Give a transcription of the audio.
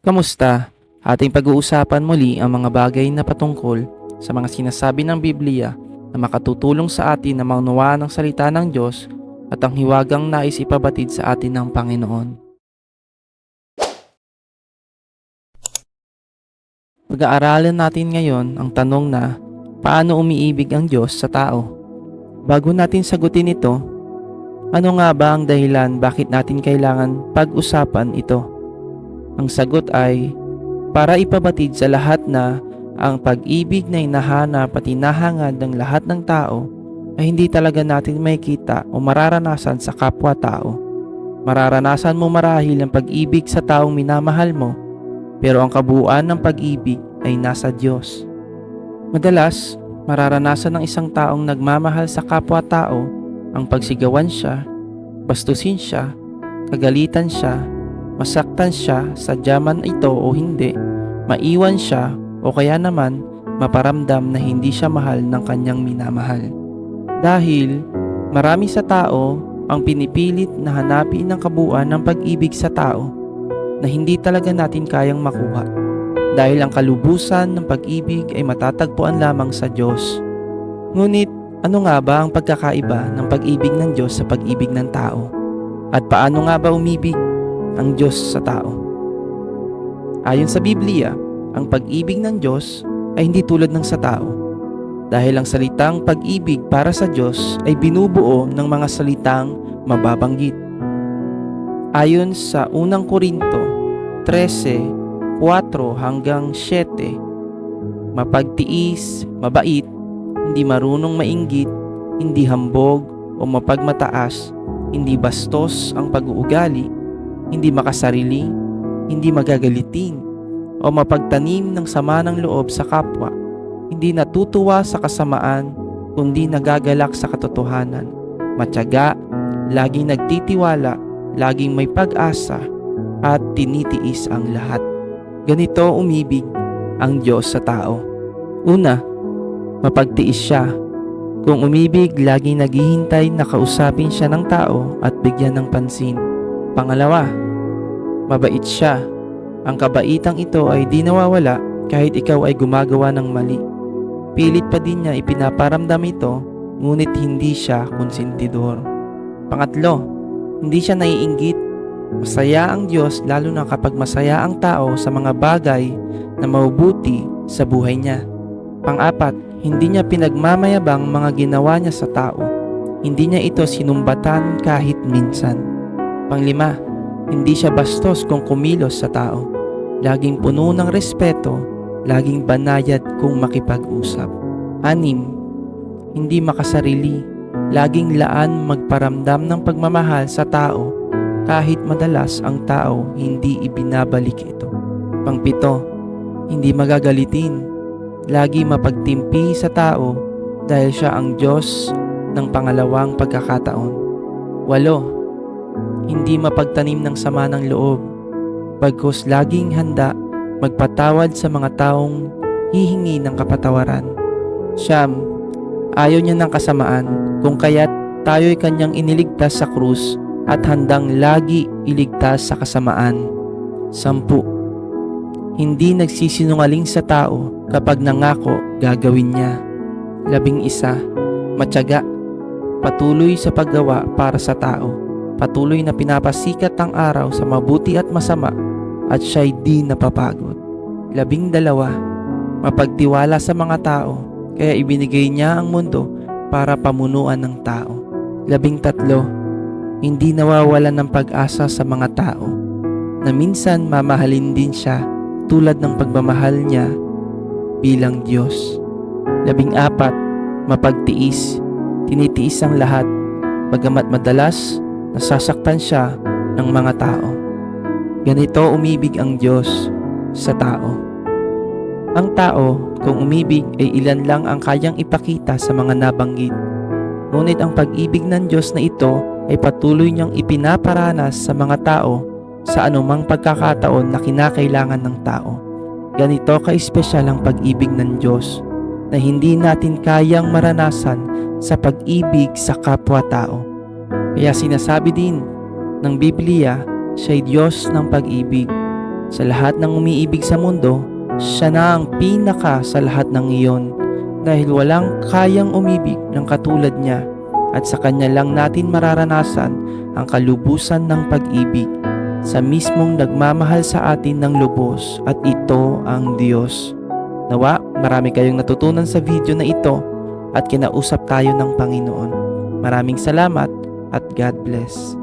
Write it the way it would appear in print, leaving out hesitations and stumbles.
Kamusta? Ating pag-uusapan muli ang mga bagay na patungkol sa mga sinasabi ng Biblia na makatutulong sa atin na maunawaan ang salita ng Diyos at ang hiwagang nais ipabatid sa atin ng Panginoon. Pag-aaralan natin ngayon ang tanong na paano umiibig ang Diyos sa tao. Bago natin sagutin ito, ano nga ba ang dahilan bakit natin kailangan pag-usapan ito? Ang sagot ay para ipabatid sa lahat na ang pag-ibig na hinahanap at hinahangad ng lahat ng tao ay hindi talaga natin makikita o mararanasan sa kapwa-tao. Mararanasan mo marahil ang pag-ibig sa taong minamahal mo, pero ang kabuuan ng pag-ibig ay nasa Diyos. Madalas, mararanasan ng isang taong nagmamahal sa kapwa-tao ang pagsigawan siya, bastusin siya, kagalitan siya, masaktan siya sadya man ito o hindi, maiwan siya o kaya naman maparamdam na hindi siya mahal ng kanyang minamahal. Dahil marami sa tao ang pinipilit na hanapin ang kabuuan ng pag-ibig sa tao na hindi talaga natin kayang makuha. Dahil ang kalubusan ng pag-ibig ay matatagpuan lamang sa Diyos. Ngunit ano nga ba ang pagkakaiba ng pag-ibig ng Diyos sa pag-ibig ng tao? At paano nga ba umibig ang Diyos sa tao? Ayon sa Biblia, ang pag-ibig ng Diyos ay hindi tulad ng sa tao. Dahil ang salitang pag-ibig para sa Diyos ay binubuo ng mga salitang mababanggit. Ayon sa 1 Korinto 13:4 hanggang 7, mapagtiis, mabait, hindi marunong mainggit, hindi hambog o mapagmataas, hindi bastos ang pag-uugali, hindi makasarili, hindi magagalitin, o mapagtanim ng sama ng loob sa kapwa, hindi natutuwa sa kasamaan, kundi nagagalak sa katotohanan, matyaga, laging nagtitiwala, laging may pag-asa, at tinitiis ang lahat. Ganito umibig ang Diyos sa tao. Una, mapagtiis siya. Kung umibig, laging naghihintay na kausapin siya ng tao at bigyan ng pansin. Pangalawa, mabait siya. Ang kabaitang ito ay di nawawala kahit ikaw ay gumagawa ng mali. Pilit pa din niya ipinaparamdam ito, ngunit hindi siya konsentidor. Pangatlo, hindi siya naiinggit. Masaya ang Diyos lalo na kapag masaya ang tao sa mga bagay na mabubuti sa buhay niya. Pang-apat, hindi niya pinagmamayabang mga ginawa niya sa tao. Hindi niya ito sinumbatan kahit minsan. Panglima, hindi siya bastos kung kumilos sa tao. Laging puno ng respeto, laging banayad kung makipag-usap. Anim, hindi makasarili. Laging laan magparamdam ng pagmamahal sa tao kahit madalas ang tao hindi ibinabalik ito. Pangpito, hindi magagalitin. Lagi mapagtimpi sa tao dahil siya ang Diyos ng pangalawang pagkakataon. 8, hindi mapagtanim ng sama ng loob. Bagkus laging handa magpatawad sa mga taong hihingi ng kapatawaran. 9, ayaw niya ng kasamaan, kung kaya't tayo'y kanyang iniligtas sa krus at handang lagi iligtas sa kasamaan. 10, hindi nagsisinungaling sa tao kapag nangako gagawin niya. 11, matyaga, patuloy sa paggawa para sa tao. Patuloy na pinapasikat ang araw sa mabuti at masama at siya'y di napapagod. 12, mapagtiwala sa mga tao, kaya ibinigay niya ang mundo para pamunuan ng tao. 13, hindi nawawalan ng pag-asa sa mga tao, na minsan mamahalin din siya tulad ng pagmamahal niya bilang Diyos. 14, mapagtiis, tinitiis ang lahat, bagamat madalas nasasaktan siya ng mga tao. Ganito umibig ang Diyos sa tao. Ang tao, kung umibig, ay ilan lang ang kayang ipakita sa mga nabanggit. Ngunit ang pag-ibig ng Diyos na ito ay patuloy niyang ipinaparanas sa mga tao sa anumang pagkakataon na kinakailangan ng tao. Ganito ka-espesyal ang pag-ibig ng Diyos na hindi natin kayang maranasan sa pag-ibig sa kapwa-tao. Kaya sinasabi din ng Biblia, siya'y Diyos ng pag-ibig. Sa lahat ng umiibig sa mundo, siya na ang pinaka sa lahat ng iyon dahil walang kayang umibig ng katulad niya at sa kanya lang natin mararanasan ang kalubusan ng pag-ibig sa mismong nagmamahal sa atin ng lubos at ito ang Diyos. Nawa, marami kayong natutunan sa video na ito at kinausap tayo ng Panginoon. Maraming salamat at God bless.